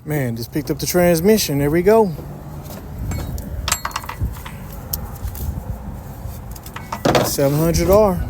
Man, just picked up the transmission. There we go. $700.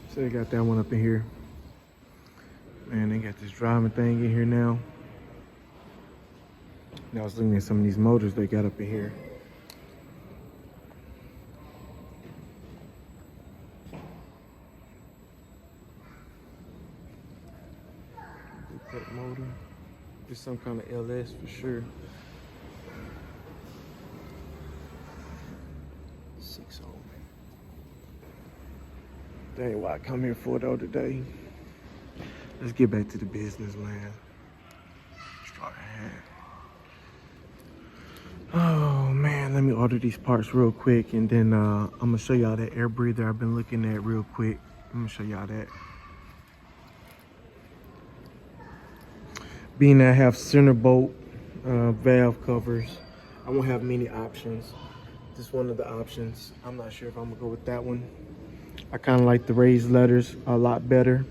So they got that one up in here. Man, they got this driving thing in here now. Now I was looking at some of these motors they got up in here. Put motor. It's some kind of LS for sure. 6 on. That ain't what I come here for though today. Let's get back to the business, man. Start ahead. Oh man, let me order these parts real quick and then I'm gonna show y'all that air breather I've been looking at real quick. I'm gonna show y'all that. Being that I have center bolt valve covers, I won't have many options. This is one of the options. I'm not sure if I'm gonna go with that one. I kind of like the raised letters a lot better.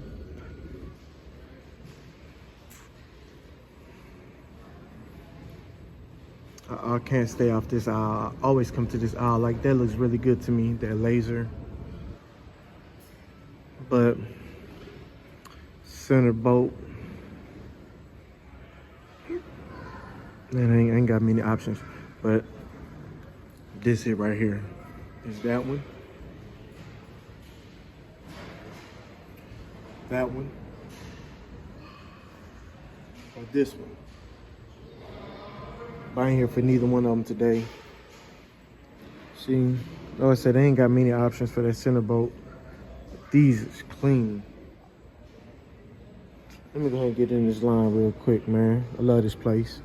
I can't stay off this aisle. I always come to this aisle. Like, that looks really good to me, that laser. But center bolt, man, I ain't got many options. But this it right here is that one. That one. Or this one. But I ain't here for neither one of them today. See, like I said, they ain't got many options for that center bolt. These is clean. Let me go ahead and get in this line real quick, man. I love this place.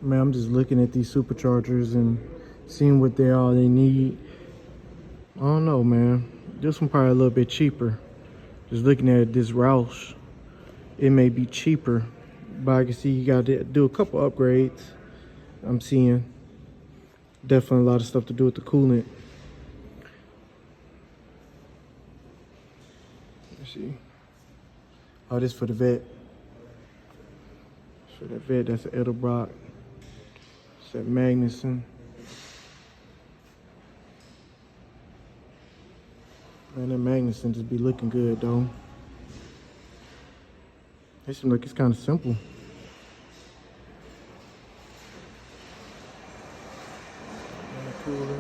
Man, I'm just looking at these superchargers and seeing what they all they need. I don't know, man. This one probably a little bit cheaper. Just looking at this Roush, it may be cheaper, but I can see you got to do a couple upgrades. I'm seeing definitely a lot of stuff to do with the coolant. Let's see. Oh, this for the vet. For that vet, that's an Edelbrock. It's that Magnuson. Man, that Magnuson just be looking good though. It seems like it's kind of simple. And a cooler,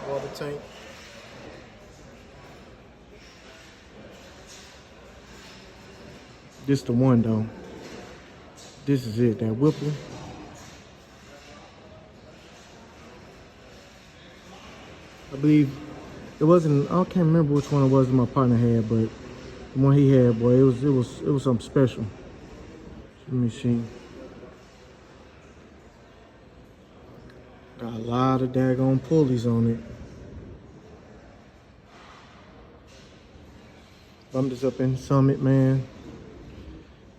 water tank. This the one though. This is it, that Whipple. I believe it wasn't, I can't remember which one it was that my partner had, but the one he had, boy, it was something special. Let me see. Got a lot of daggone pulleys on it. I'm just up in Summit, man.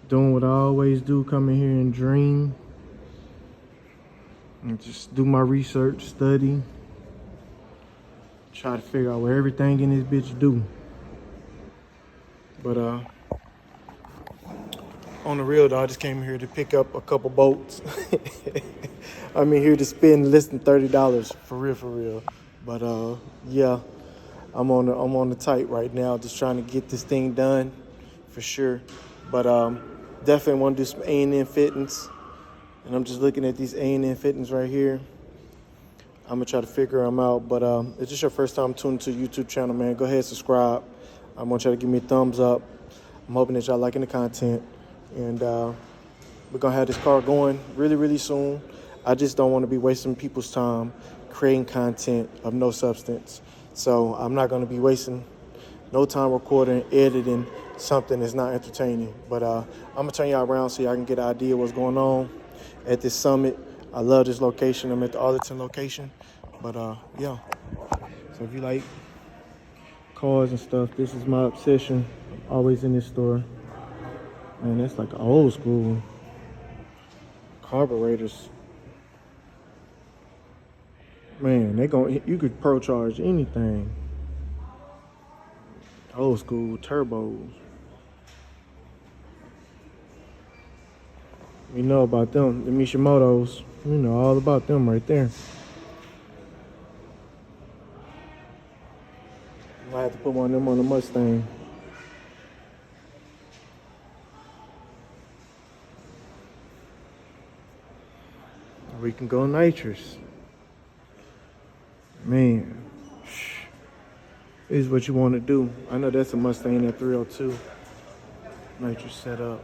Doing what I always do, come in here and dream. And just do my research, study. Try to figure out what everything in this bitch do. But on the real though, I just came here to pick up a couple boats. I'm in here to spend less than $30 for real. But yeah, I'm on the tight right now, just trying to get this thing done for sure. But definitely want to do some A&N fittings, and I'm just looking at these A&N fittings right here. I'm gonna try to figure them out. But if this is your first time tuning to the YouTube channel, man, go ahead and subscribe. I'm gonna try to give me a thumbs up. I'm hoping that y'all liking the content, and we're gonna have this car going really soon. I just don't want to be wasting people's time creating content of no substance. So I'm not gonna be wasting no time recording, editing something that's not entertaining. But I'm gonna turn y'all around so y'all can get an idea what's going on at this summit. I love this location. I'm at the Arlington location. But yeah. So if you like cars and stuff, this is my obsession. I'm always in this store. Man, that's like old school carburetors. Man, you could pro charge anything. Old school turbos. We know about them, the Mishimotos. We know all about them right there. I have to put one of them on the Mustang. We can go nitrous. Man, this is what you want to do. I know that's a Mustang at 302. Nitrous setup.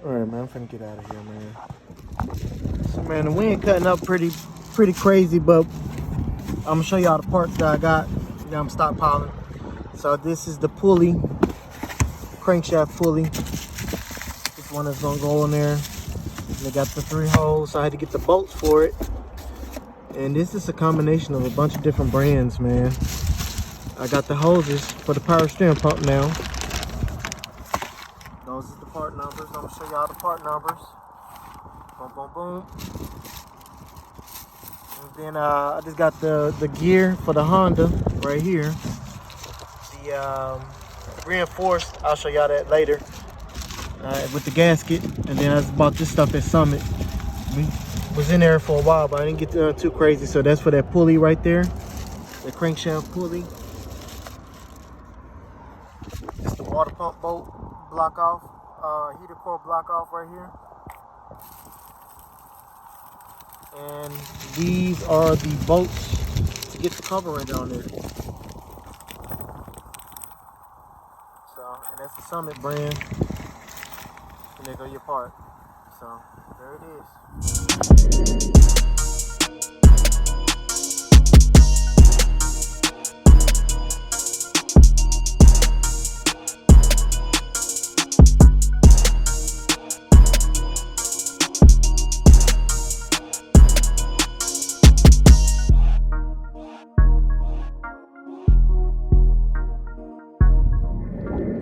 Alright, man, I'm finna get out of here, man. So, man, the wind cutting up pretty crazy, but I'm gonna show y'all the parts that I got. Yeah, I'm stockpiling. So this is the pulley, crankshaft pulley. This one is gonna go in there. And they got the 3 holes, so I had to get the bolts for it. And this is a combination of a bunch of different brands, man. I got the hoses for the power steering pump now. Those are the part numbers. I'm gonna show y'all the part numbers. Boom. And then I just got the gear for the Honda right here. The reinforced, I'll show y'all that later, with the gasket. And then I just bought this stuff at Summit. We was in there for a while, but I didn't get too crazy. So that's for that pulley right there, the crankshaft pulley. It's the water pump bolt block off, heater core block off right here. And these are the bolts to get the carburetor on there. So, and that's the Summit brand. And there go your part. So, there it is.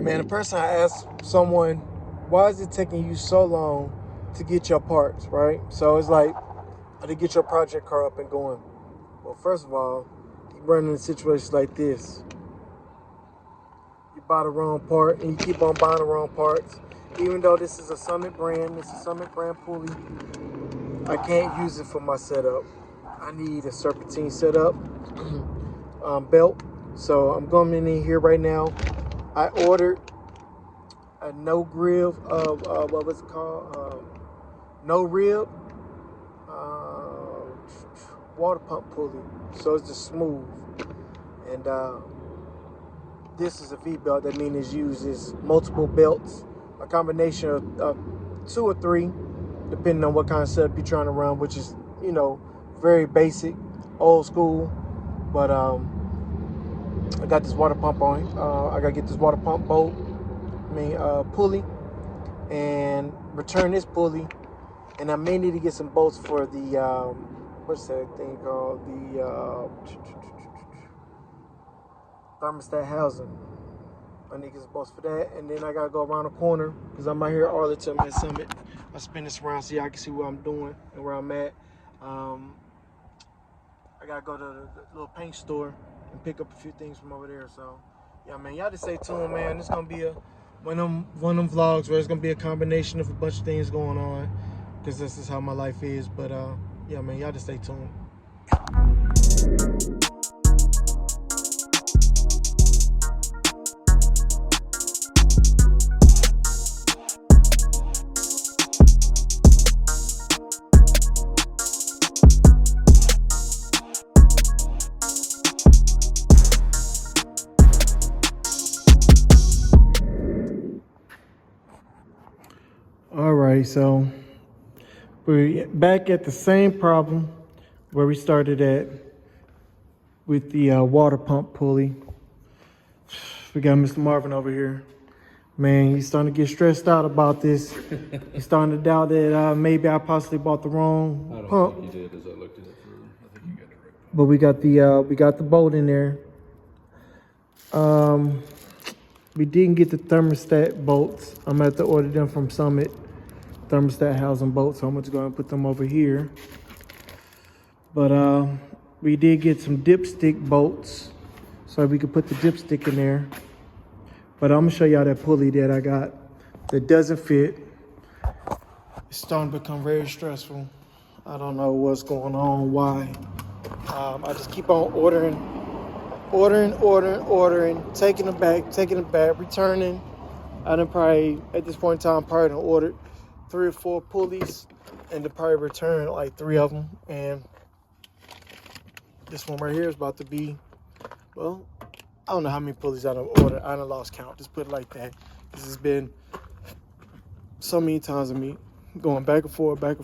Man, the person I asked someone, why is it taking you so long to get your parts, right? So it's like, to get your project car up and going. Well, first of all, you run into situations like this. You buy the wrong part and you keep on buying the wrong parts. Even though this is a Summit brand, this is a Summit brand pulley, I can't use it for my setup. I need a serpentine setup, belt. So I'm going in here right now. I ordered a no rib what was it called? No rib water pump pulley. So it's just smooth. And this is a V belt. That means it uses multiple belts, a combination of 2 or 3, depending on what kind of setup you're trying to run, which is, you know, very basic. old school, but I got this water pump on. I gotta get this water pump bolt, pulley, and return this pulley. And I may need to get some bolts for the what's that thing called, the thermostat housing. I need to get some bolts for that, and then I gotta go around the corner because I'm out here at Arlington at Summit. I spin this around so y'all can see what I'm doing and where I'm at. I gotta go to the little paint store and pick up a few things from over there. So yeah, man, y'all just stay tuned, man. It's gonna be one of them vlogs where it's gonna be a combination of a bunch of things going on, because this is how my life is. But yeah, man, y'all just stay tuned. All right, so we're back at the same problem where we started at with the water pump pulley. We got Mr. Marvin over here. Man, he's starting to get stressed out about this. He's starting to doubt that maybe I possibly bought the wrong pump. I don't think you did, as I looked at it through. I think you got it right. But we got the bolt in there. We didn't get the thermostat bolts. I'm gonna have to order them from Summit. Thermostat housing bolts, so I'm gonna go and put them over here. But we did get some dipstick bolts so we could put the dipstick in there. But I'm gonna show y'all that pulley that I got that doesn't fit. It's starting to become very stressful. I don't know what's going on, why. I just keep on ordering, taking it back, returning. I done probably, at this point in time, probably done ordered 3 or 4 pulleys and to probably return like 3 of them. And this one right here is about to be, well, I don't know how many pulleys I done ordered. I done lost count, just put it like that. This has been so many times of me going back and forth. But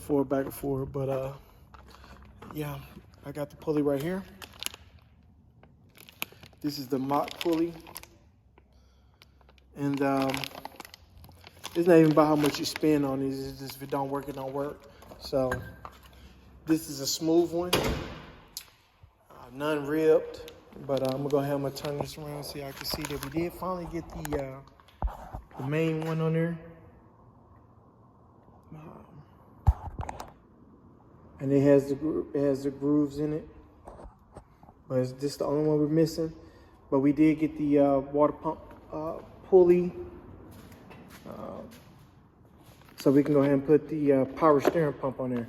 yeah, I got the pulley right here. This is the mock pulley. And it's not even about how much you spend on these. It's just if it don't work, it don't work. So this is a smooth one, none ripped. But I'm gonna go ahead and turn this around so y'all can see that we did finally get the main one on there. And it has the grooves in it. But it's just the only one we're missing. But we did get the water pump pulley. So we can go ahead and put the power steering pump on there.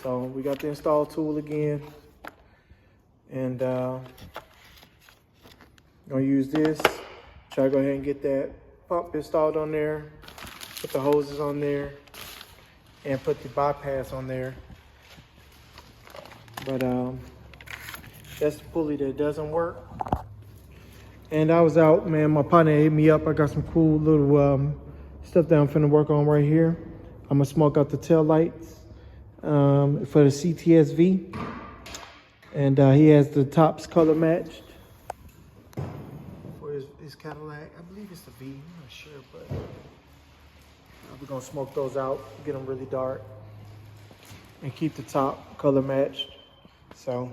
So we got the install tool again. And gonna use this. Try to go ahead and get that pump installed on there. Put the hoses on there. And put the bypass on there. But that's the pulley that doesn't work. And I was out, man, my partner hit me up. I got some cool little stuff that I'm finna work on right here. I'm gonna smoke out the tail lights for the CTSV. And he has the tops color matched for his Cadillac. I believe it's the V, I'm not sure, but we're gonna smoke those out, get them really dark, and keep the top color matched. So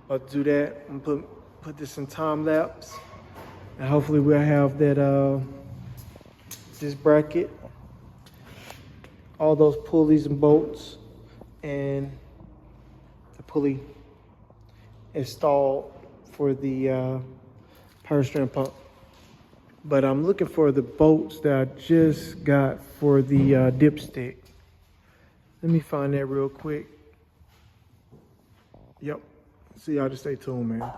I'll do that and put this in time lapse, and hopefully we'll have that this bracket, all those pulleys and bolts, and the pulley installed for the power steering pump. But I'm looking for the bolts that I just got for the dipstick. Let me find that real quick. Yep. So y'all just stay tuned, man.